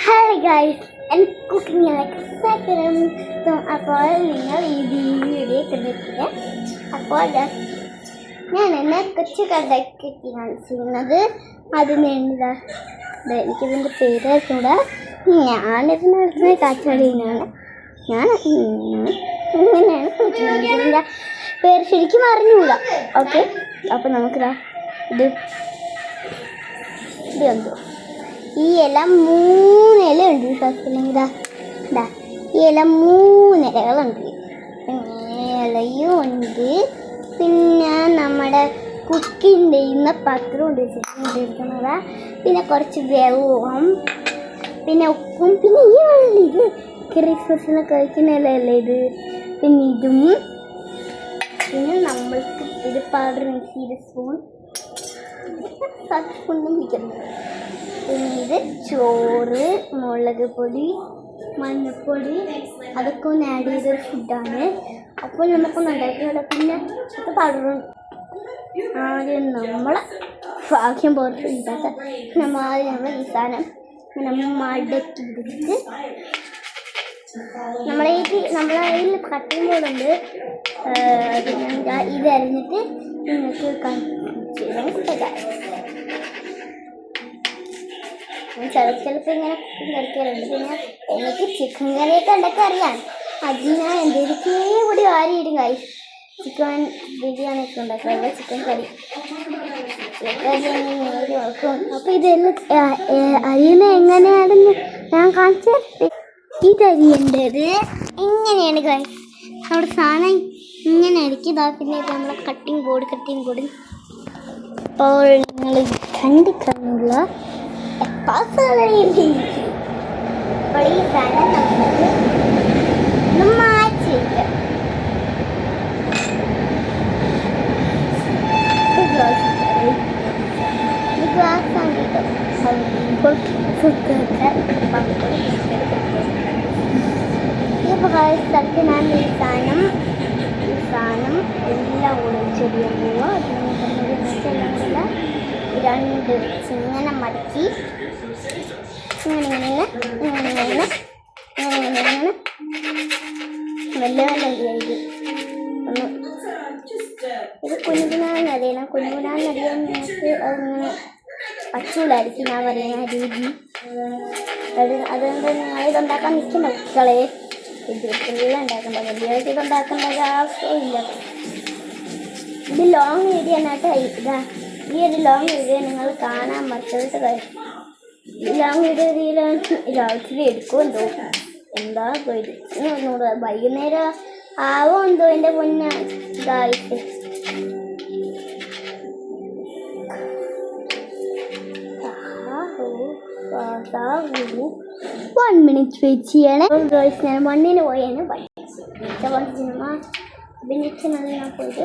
Hi guys, and cooking like second. അപ്പോൾ നിങ്ങൾ ഈ വീഡിയോ കണ്ടിട്ടില്ല. അപ്പോൾ ഞാൻ എന്നെ കൊച്ചു കടക്കിയാണ് ചെയ്യുന്നത്. അതിന് എന്താ എനിക്കിതിൻ്റെ പേരായിട്ടുണ്ട്. ഞാനിതിന് വിളിക്കുന്ന കാച്ചടിയാണ്. ഞാൻ ഇങ്ങനെയാണ് വിളിക്കുന്നത്. ഇതിൻ്റെ പേര് ശരിക്കും അറിഞ്ഞുകൂടാ. ഓക്കെ, അപ്പോൾ നമുക്കിതാ ഇത് എന്തോ ഈ ഇല 3 ഇല ഉണ്ട്. അല്ലെങ്കിൽ ഇതാ ഈ ഇല 3 ഇലകളുണ്ട്. പിന്നെ ഇലയും ഉണ്ട്. പിന്നെ നമ്മുടെ കുക്കിൻ്റെ ഇന്ന പത്രം ഉണ്ട് വെച്ചിരിക്കുന്നത്. പിന്നെ കുറച്ച് വെള്ളവും പിന്നെ ഉപ്പും പിന്നെ ഈ വെള്ളം ഇത് ക്രിസ്മസിന് കഴിക്കുന്ന ഇലയല്ലേ ഇത്. പിന്നെ ഇതും പിന്നെ നമ്മൾക്ക് ഇത് പൗഡർ മിക്സ് ചെയ്ത സ്പൂൺ സ്പൂണും പിടിക്കുന്നത്. പിന്നെ ഇത് ചോറ്, മുളക് പൊടി, മഞ്ഞൾപ്പൊടി അതൊക്കെ ഒന്ന് ആഡ് ചെയ്തൊരു ഫുഡാണ്. അപ്പോൾ നമുക്കൊന്ന് ഉണ്ടാക്കിയത്. പിന്നെ അത് പൗഡറുണ്ട്. ആദ്യം നമ്മളെ ഭാഗ്യം പോലെ ഉണ്ടാക്കാൻ നമ്മൾ ഈ സാധനം മടക്കി പിടിച്ച് നമ്മളെ കയ്യിൽ കട്ടിങ് ബോർഡുണ്ട്. ഇത് അരിഞ്ഞിട്ട് നിങ്ങൾക്ക് ചെയ്യാൻ ചിലപ്പോൾ ഇങ്ങനെ കളിക്കാറുണ്ട്. പിന്നെ എനിക്ക് ചിക്കൻ കറിയൊക്കെ ഉണ്ടാക്കാൻ അറിയാം. അതിന് ഞാൻ എന്തൊക്കെ കൂടി വാരിയിടും കായ്. ചിക്കൻ ബിരിയാണി ഒക്കെ ഉണ്ടാക്കാറില്ല, ചിക്കൻ കറി നോക്കും. അപ്പോൾ ഇതെല്ലാം അരിയുന്ന എങ്ങനെയാണെന്ന് ഞാൻ കാണിച്ചു. ഇതരിയേണ്ടത് ഇങ്ങനെയാണ് കായ്. നമ്മുടെ സാധനം ഇങ്ങനെ ആയിരിക്കും. ഇതാ പിന്നെ ഇത് നമ്മളെ കട്ടിങ് ബോർഡ്. അപ്പോൾ നിങ്ങൾ കണ്ടിട്ടുള്ള അപ്പോൾ ഈ സാധനം നമുക്ക് മാറ്റി വയ്ക്കാം. ഗ്ലാസ്സാണ് കേട്ടോ. ഈ സ്ഥലത്ത് ഞാൻ ഈ സാധനം എല്ലാം ഒളിച്ചെറിയാൻ പോവുക. എല്ലാം കൂടെ 2 ഇങ്ങനെ മടക്കി ഇങ്ങനെ മെല്ലെ അരിയായത് ഒന്ന്. ഇത് കുഞ്ഞുകുനാന്നറിയണം. കുഞ്ഞുകുനാന്നറിയാൻ നിങ്ങൾക്ക് അതിങ്ങനെ പച്ചൂലായിരിക്കും ഞാൻ പറയുന്ന രീതി. അതുകൊണ്ട് നിങ്ങൾ ഇതുണ്ടാക്കാൻ നിൽക്കുന്ന കുട്ടികളെ എല്ലാം ഉണ്ടാക്കേണ്ട. വലിയവർക്ക് ഇതുണ്ടാക്കേണ്ട ഒരു ആവശ്യമില്ല. ഇത് ലോങ് വീഡിയോ ആയിട്ട് ഇതാ. ഈ ഒരു ലോങ് വീഡിയോ നിങ്ങൾ കാണാൻ മറച്ചിട്ട് കഴിയും. ഈ ലോങ് വീഡിയോ രാത്രി എടുക്കുമെന്തോ എന്താ ഒന്നുകൂടെ വൈകുന്നേരം ആവോ എന്തോ എൻ്റെ പൊന്നെ ഇതായിട്ട്. വൺ മിനിറ്റ് വെയിറ്റ് ചെയ്യണേ. ഞാൻ 1 പോയാണ് സിനിമ അഭിനയിച്ചാണ് ഞാൻ പോയിട്ട്.